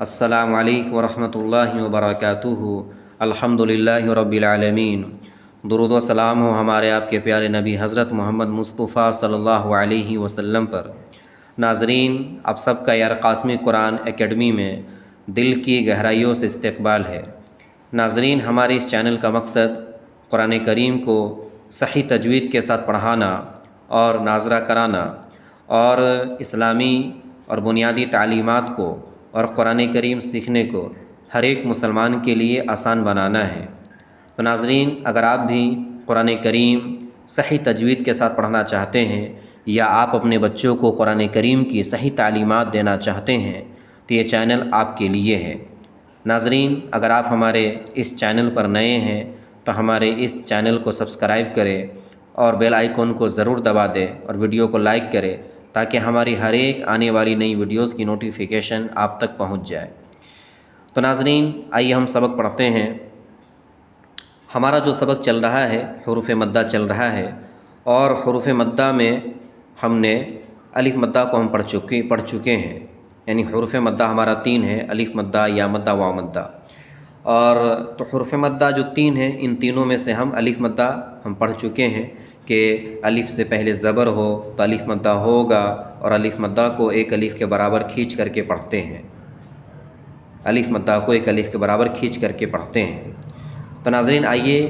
अस्सलामु अलैकुम वरहमतुल्लाहि वबरकातुहू। अल्हम्दुलिल्लाहि रब्बिल आलमीन। दुरूद व सलाम हो हमारे आपके प्यारे नबी हज़रत मोहम्मद मुस्तफ़ा सल्लल्लाहु अलैहि वसल्लम पर। नाज़रीन, आप सबका यार क़ास्मी कुरान एकेडमी में दिल की गहराइयों से इस्तक़बाल है। नाज़रीन, हमारे इस चैनल का मकसद कुरान करीम को सही तजवीद के साथ पढ़ाना और नाज़रा कराना और इस्लामी और बुनियादी तालीमात को और कुरान करीम सीखने को हर एक मुसलमान के लिए आसान बनाना है। तो नाज़रीन, अगर आप भी कुरान करीम सही तजवीद के साथ पढ़ना चाहते हैं या आप अपने बच्चों को कुरान करीम की सही तालीमात देना चाहते हैं तो ये चैनल आपके लिए है। नाज़रीन, अगर आप हमारे इस चैनल पर नए हैं तो हमारे इस चैनल को सब्सक्राइब करें और बेल आइकन को ज़रूर दबा दें और वीडियो को लाइक करें ताकि हमारी हर एक आने वाली नई वीडियोस की नोटिफिकेशन आप तक पहुंच जाए। तो नाज़रीन, आइए हम सबक पढ़ते हैं। हमारा जो सबक चल रहा है हुरूफ़ मद्दा चल रहा है और हुरूफ़ मद्दा में हमने अलिफ मद्दा को हम पढ़ चुके हैं। यानी हुरूफ़ मद्दा हमारा 3 है, अलिफ मद्दा, या मद्दा, वाव मद्दा। और तो हुरूफ़ मद्दा जो 3 हैं, इन तीनों में से हम अलिफ मद्दा हम पढ़ चुके हैं कि अलिफ से पहले ज़बर हो तो अलिफ मद्दा होगा और अलिफ मद्दा को एक अलिफ के बराबर खींच करके पढ़ते हैं। अलिफ मद्दा को एक अलिफ के बराबर खींच करके पढ़ते हैं। तो नाज़रीन, आइए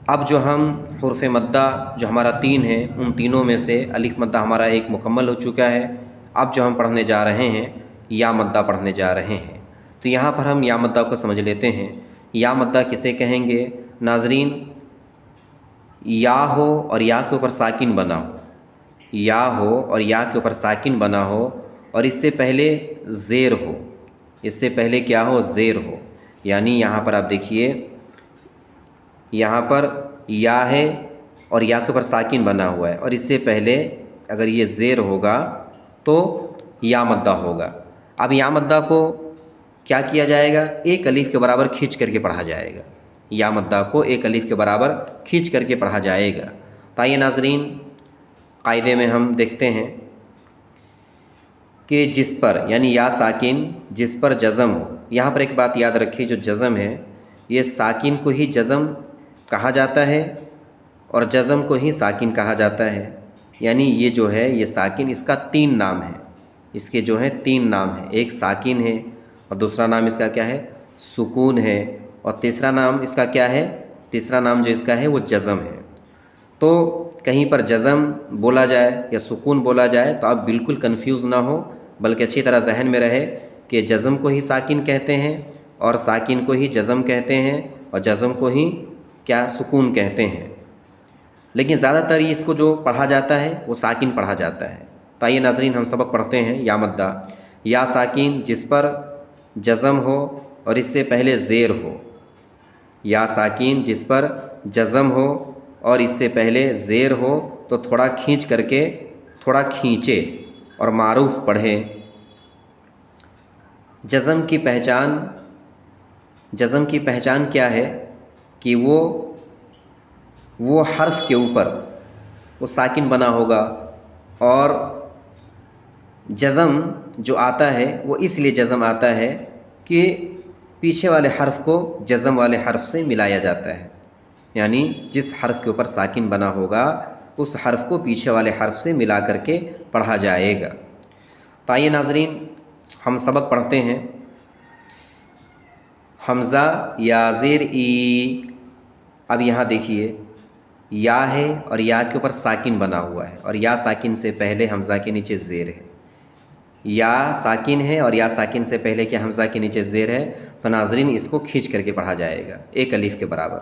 अब जो हम हुरूफ़ मद्दा जो हमारा 3 है, उन तीनों में से अलिफ मद्दा हमारा एक मुकम्मल हो चुका है। अब जो हम पढ़ने जा रहे हैं या मद्दा पढ़ने जा रहे हैं। तो यहाँ पर हम या मद्दा को समझ लेते हैं। या मद्दा किसे कहेंगे? नाज़रीन, या हो और या के ऊपर साकिन बना हो, या हो और या के ऊपर साकिन बना हो और इससे पहले ज़ेर हो, इससे पहले क्या हो? ज़ेर हो। यानी यहाँ पर आप देखिए, यहाँ पर या है और या के ऊपर साकिन बना हुआ है और इससे पहले अगर ये ज़ेर होगा तो या मद्दा होगा। अब या मद्दा को क्या किया जाएगा? एक अलीफ़ के बराबर खींच करके पढ़ा जाएगा। या मद्दा को एक अलीफ़ के बराबर खींच करके पढ़ा जाएगा। तो आइए नाज़रीन, कायदे में हम देखते हैं कि जिस पर, यानी या साकिन जिस पर जज़म हो। यहाँ पर एक बात याद रखिए, जो जज़म है ये साकिन को ही जज़म कहा जाता है और जज़म को ही साकिन कहा जाता है। यानी ये जो है ये साकिन, इसका 3 नाम है, इसके जो है 3 नाम है। एक साकिन है और दूसरा नाम इसका क्या है? सुकून है। और तीसरा नाम इसका क्या है? तीसरा नाम जो इसका है वो जज़म है। तो कहीं पर जज़म बोला जाए या सुकून बोला जाए तो आप बिल्कुल कंफ्यूज ना हो, बल्कि अच्छी तरह जहन में रहे कि जज़म को ही साकिन कहते हैं और साकिन को ही जज़म कहते हैं और जज़म को ही क्या? सुकून कहते हैं। लेकिन ज़्यादातर इसको जो पढ़ा जाता है वो साकिन पढ़ा जाता है। तो आइए नाज़रीन, हम सबक पढ़ते हैं। या मद्दा, या साकिन जिस पर जज़म हो और इससे पहले ज़ेर हो। या साकिन जिस पर जज़म हो और इससे पहले ज़ेर हो तो थोड़ा खींच करके, थोड़ा खींचे और मारूफ पढ़ें। जज़म की पहचान क्या है? कि वो हर्फ के ऊपर वो साकिन बना होगा और जज़म जो आता है वो इसलिए जज़म आता है कि पीछे वाले हर्फ को जज़म वाले हर्फ से मिलाया जाता है। यानी जिस हर्फ के ऊपर साकिन बना होगा उस हर्फ को पीछे वाले हर्फ से मिला करके पढ़ा जाएगा। तो आइए नाज़रीन, हम सबक पढ़ते हैं। हमज़ा, या, ज़ेर, ई। अब यहाँ देखिए, या है और या के ऊपर साकिन बना हुआ है और या साकिन से पहले हमज़ा के नीचे ज़ेर है। या साकिन है और या साकिन से पहले क्या? हमज़ा के नीचे ज़ेर है। तो नाज़रीन, इसको खींच करके पढ़ा जाएगा एक अलीफ़ के बराबर।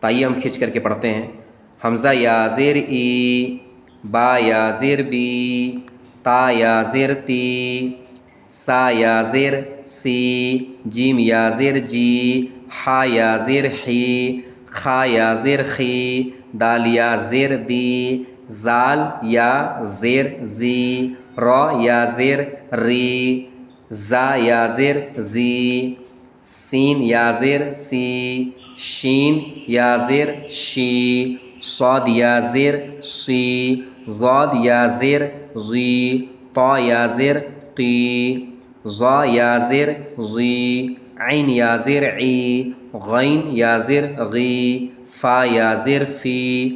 तो आइए हम खींच करके पढ़ते हैं। हमज़ा, या, ज़ेर, ई। बा, या, ज़ेर, बी। ता, या, ज़ेर, ती। सा, या, ज़ेर, सी। जीम, या, ज़ेर, जी। हा, या, ज़ेर, ही। खा, या, ज़ेर, खी। दाल, या, ज़ेर, दी। ज़ाल, या, ज़ेर, ज़ी। रॉ, या, ज़ेर, री। ज़ा, या, ज़ेर, ज़ी। सीन, या, ज़ेर, सी। शीन, या, ज़ेर, शी। सौद, या, ज़ेर, सी। ज़ौद, या, ज़ेर, ज़ी। तौ, या, ज़ेर, ती। ज़ा या ज़ेर ज़ी, ऐन या ज़ेर ई, गैन या ज़ेर गी, फ़ा या ज़ेर फ़ी,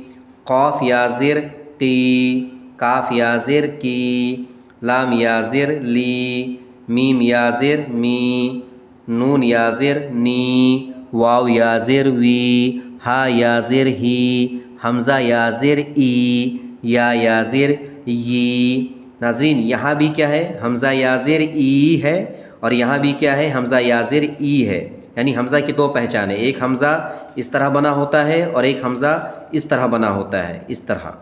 क़ाफ़ या ज़ेर की, काफ़ या ज़ेर की, लाम या ज़ेर ली, मीम या ज़ेर मी, नून या ज़ेर नी, वाव या ज़ेर वी, हा या ज़ेर ही, हमज़ा या ज़ेर ई, या ज़ेर यी। नाज़रीन यहाँ भी क्या है, हमज़ा या ज़ेर ई है और यहाँ भी क्या है, हमज़ा या ज़ेर ई है। यानी हमज़ा की दो पहचान है, एक हमज़ा इस तरह बना होता है और एक हमज़ा इस तरह बना होता है, इस तरह।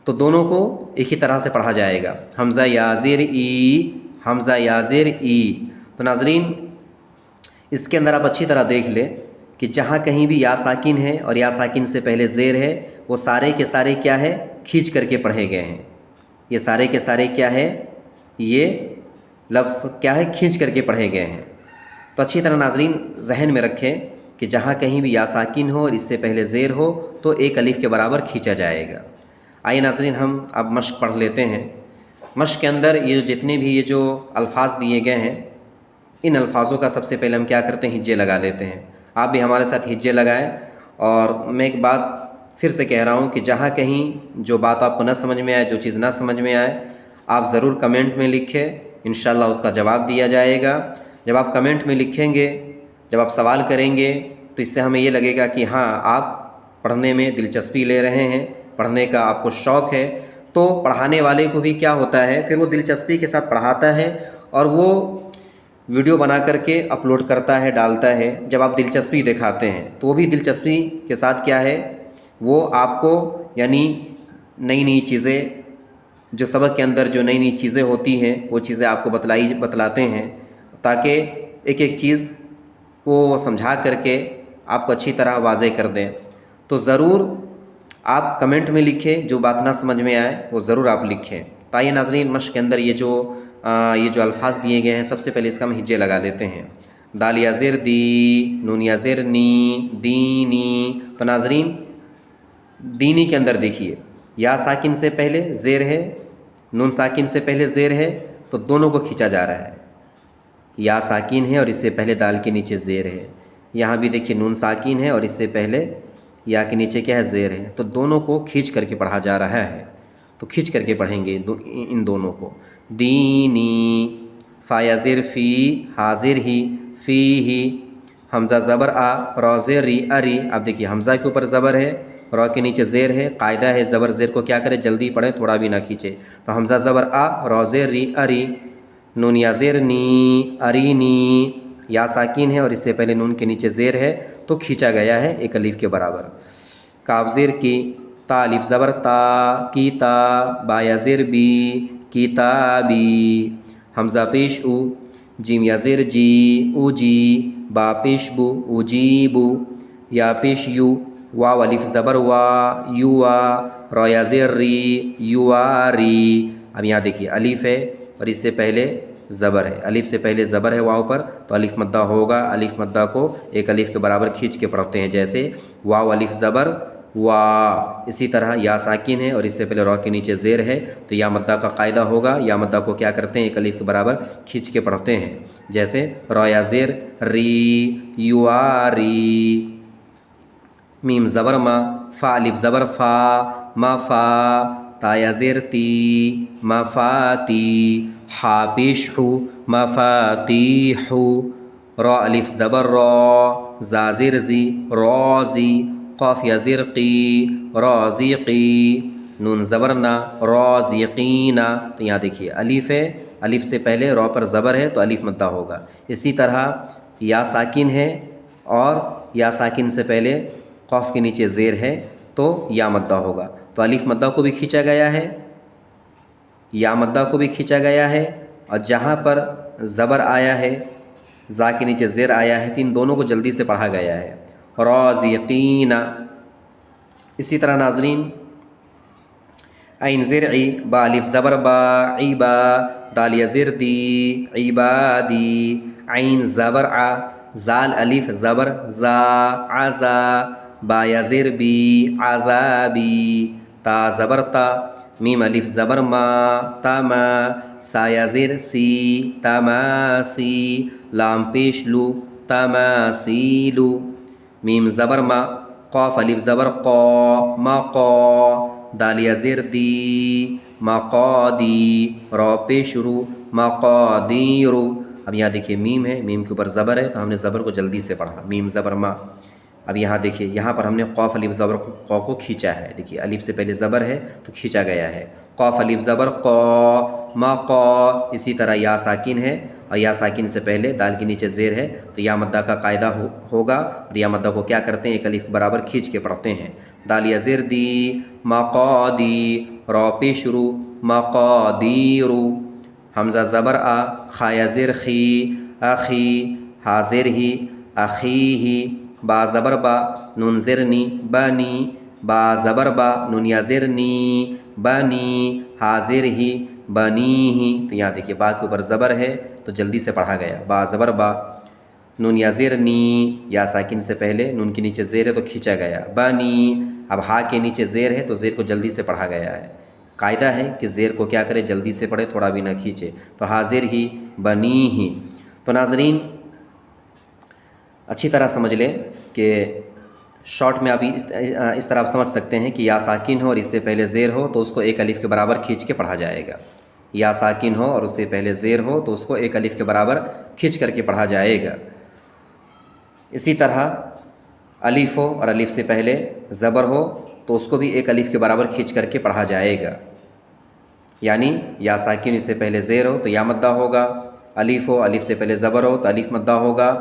तो दोनों को एक ही तरह से पढ़ा जाएगा, हमज़ा या ज़ेर ई, हमज़ा या ज़ेर ई। तो नाज़रीन इसके अंदर आप अच्छी तरह देख लें कि जहाँ कहीं भी या साकिन है और या साकिन से पहले ज़ेर है, वो सारे के सारे क्या है, खींच करके पढ़े गए हैं। ये सारे के सारे क्या है, ये लफ्ज़ क्या है, खींच करके पढ़े गए हैं। तो अच्छी तरह नाज़रीन जहन में रखें कि जहाँ कहीं भी या साकिन हो और इससे पहले ज़ेर हो तो एक अलिफ़ के बराबर खींचा जाएगा। आइए नाज़रीन हम अब मश्क पढ़ लेते हैं। मश्क के अंदर ये जितने भी ये जो अल्फाज दिए गए हैं, इन अल्फाजों का सबसे पहले हम क्या करते हैं, हिज्जे लगा लेते हैं। आप भी हमारे साथ हिज्जे लगाएं। और मैं एक बात फिर से कह रहा हूँ कि जहाँ कहीं जो बात आपको न समझ में आए, जो चीज़ ना समझ में आए, आप ज़रूर कमेंट में लिखें, इंशाअल्लाह उसका जवाब दिया जाएगा। जब आप कमेंट में लिखेंगे, जब आप सवाल करेंगे, तो इससे हमें ये लगेगा कि हाँ आप पढ़ने में दिलचस्पी ले रहे हैं, पढ़ने का आपको शौक़ है। तो पढ़ाने वाले को भी क्या होता है, फिर वो दिलचस्पी के साथ पढ़ाता है और वो वीडियो बना करके अपलोड करता है, डालता है। जब आप दिलचस्पी दिखाते हैं तो वो भी दिलचस्पी के साथ क्या है, वो आपको यानी नई नई चीज़ें, जो सबक के अंदर जो नई नई चीज़ें होती हैं, वो चीज़ें आपको बतलाते हैं, ताकि एक एक चीज़ को समझा करके आपको अच्छी तरह वाज़े कर दें। तो ज़रूर आप कमेंट में लिखें, जो बात ना समझ में आए वो ज़रूर आप लिखें। तो आइए नाज़रीन मश्क के अंदर ये जो अल्फाज दिए गए हैं, सबसे पहले इसका हम हिज्जे लगा लेते हैं। दाल या ज़ेर दी, नून या ज़ेर नी, दीनी। तो नाज़रीन दीनी के अंदर देखिए, या साकिन से पहले ज़ेर है, नून साकिन से पहले ज़ेर है, तो दोनों को खींचा जा रहा है। या साकिन है और इससे पहले दाल के नीचे ज़ेर है। यहाँ भी देखिए नून साकिन है और इससे पहले या के नीचे क्या है, ज़ेर है। तो दोनों को खींच करके पढ़ा जा रहा है। तो खींच करके पढ़ेंगे इन दोनों को। दीनी, फ़ा या ज़ेर फ़ी, हाज़िर ही, फ़ी ही, हमज़ा ज़बर आ, रौ ज़ेर री, अरी। अब देखिए हमज़ा के ऊपर ज़बर है, रौ के नीचे ज़ेर है। कायदा है ज़बर ज़ेर को क्या करें, जल्दी पढ़ें, थोड़ा भी ना खींचे। तो हमज़ा ज़बर आ, रौ ज़ेर री, अरी, नून या ज़ेर नी, अरी नी। या साकिन है और इससे पहले नून के नीचे ज़ेर है, तो खींचा गया है एक अलीफ़ के बराबर। काफ ज़ेर की, ता अलिफ़ ज़बर ता, की ता, बा या ज़ेर बी, किताबी। हमज़ा पेश उ, जीम या ज़ेर जी, उजी, बा पेश बु, उजीबु। या पेश यू, वाव अलिफ़ ज़बर वा, युवा, रौ या ज़ेर री, युवारी। अब यहाँ देखिए अलिफ़ है और इससे पहले ज़बर है, अलिफ़ से पहले ज़बर है वाव पर, तो अलिफ़ मद्दा होगा। अलिफ़ मद्दा को एक अलिफ़ के बराबर खींच के पढ़ते हैं, जैसे वाव अलिफ़ ज़बर वा। इसी तरह या साकिन है और इससे पहले रौ के नीचे ज़ेर है, तो या मद्दा का कायदा होगा। या मद्दा को क्या करते हैं, एक अलिफ़ के बराबर खींच के पढ़ते हैं, जैसे रौ या ज़ेर री, युआरी। मीम ज़बर मा, फ़ा अलिफ़ ज़बर फ़ा, मा फ़ा, ता या ज़ेर ती, मफ़ाती। हा पेश हु, मफ़ातीहु। रौ अलिफ़ ज़बर रौ, ज़ा ज़ेर ज़ी, रौज़ी। क़ाफ़ या ज़ेर क़ी, रौज़िक़ी। नून ज़बर ना, रौज़िक़ीना। तो यहाँ देखिए अलिफ़ है, अलिफ़ से पहले रौ पर ज़बर है, तो अलिफ़ मद्दा होगा। इसी तरह या साकिन है और या साकिन से पहले क़ाफ़ के नीचे ज़ेर है, तो या मद्दा होगा। तो अलिफ़ मद्दा को भी खींचा गया है, या मद्दा को भी खींचा गया है, और जहाँ पर ज़बर आया है, ज़ा के नीचे ज़ेर आया है, तो इन दोनों को जल्दी से पढ़ा गया है, रौज़िक़ीना। इसी तरह नाज़रीन ऐन ज़ेर ई, बा अलिफ़ ज़बर बा, ईबा, दाल या ज़ेर दी, ईबादी। ऐन ज़बर आ, ज़ाल अलिफ़ ज़बर ज़ा, आज़ा, बा या ज़ेर बी, आज़ाबी। ता ज़बर ता, मीम अलिफ़ ज़बर मा, तामा, साया ज़ेर सी, तमासी, लाम पेश लू, तमासीलु। मीम ज़बर मा, क़ाफ़ अलिफ ज़बर क़ा, मक़ा, दालिया ज़ेर दी, मक़ादी, रॉ पेश रू, मक़ादीरु। अब यहाँ देखिए मीम है, मीम के ऊपर ज़बर है तो हमने ज़बर को जल्दी से पढ़ा, मीम ज़बर मा। अब यहाँ देखिए, यहाँ पर हमने क़ाफ़ अलिफ ज़बर क़ा को खींचा है। देखिए अलिफ से पहले ज़बर है तो खींचा गया है। क़ाफ़ अलिफ ज़बर क़ा, मक़ा। इसी तरह या साकिन है और या साकिन से पहले दाल के नीचे ज़ेर है तो या मद्दा का कायदा होगा। और या मद्दा को क्या करते हैं, एक अलिफ के बराबर खींच के पढ़ते हैं। दालिया ज़ेर दी, मक़ादी, रॉ पेश रू, मक़ादीरु। हमज़ा ज़बर आ, खाया ज़ेर खी, अखी, हा ज़ेर ही, अखीही। बा ज़बर बा, नून ज़ेर नी, बनी, बा ज़बर बा, नून या ज़ेर नी, बनी, हा ज़ेर ही, बनीही। तो यहाँ देखिए बा के ऊपर ज़बर है तो जल्दी से पढ़ा गया, बा ज़बर बा। नून या ज़ेर नी, या साकिन से पहले नून के नीचे ज़ेर है तो खींचा गया, बनी। अब हा के नीचे ज़ेर है तो ज़ेर को जल्दी से पढ़ा गया है। कायदा है कि ज़ेर को क्या करे, जल्दी से पढ़े, थोड़ा भी ना खींचे। तो हाजिर ही, बनी ही। तो नाज़रीन अच्छी तरह समझ लें कि शॉर्ट में अभी इस तरह आप समझ सकते हैं कि या साकिन हो और इससे पहले ज़ेर हो तो उसको एक अलिफ के बराबर खींच के पढ़ा जाएगा। या साकिन हो और उससे पहले ज़ेर हो तो उसको एक अलिफ के बराबर खींच करके पढ़ा जाएगा। इसी तरह अलिफ हो और अलिफ से पहले ज़बर हो तो उसको भी एक अलिफ के बराबर खींच करके पढ़ा जाएगा। यानी या साकिन इससे पहले ज़ेर हो तो या मद्दा होगा, अलिफ हो अलिफ से पहले ज़बर हो तो अलिफ मद्दा होगा।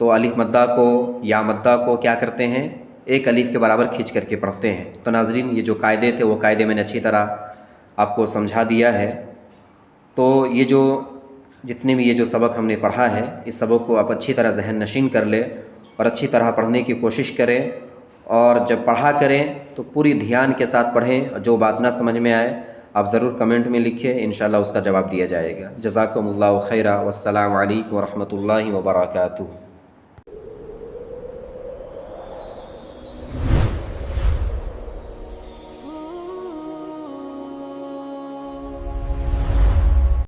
तो अलिफ मद्दा को या मद्दा को क्या करते हैं, एक अलिफ के बराबर खींच करके पढ़ते हैं। तो नाज़रीन ये जो कायदे थे वो कायदे मैंने अच्छी तरह आपको समझा दिया है। तो ये जो जितने भी ये जो सबक हमने पढ़ा है, इस सबक को आप अच्छी तरह ज़हन नशीन कर लें और अच्छी तरह पढ़ने की कोशिश करें। और जब पढ़ा करें तो पूरी ध्यान के साथ पढ़ें। जो बात ना समझ में आए आप ज़रूर कमेंट में लिखें, इंशाअल्लाह उसका जवाब दिया जाएगा। जज़ाकुमुल्लाहु खैरा, वस्सलामु अलैकुम व रहमतुल्लाहि व बरकातुहू।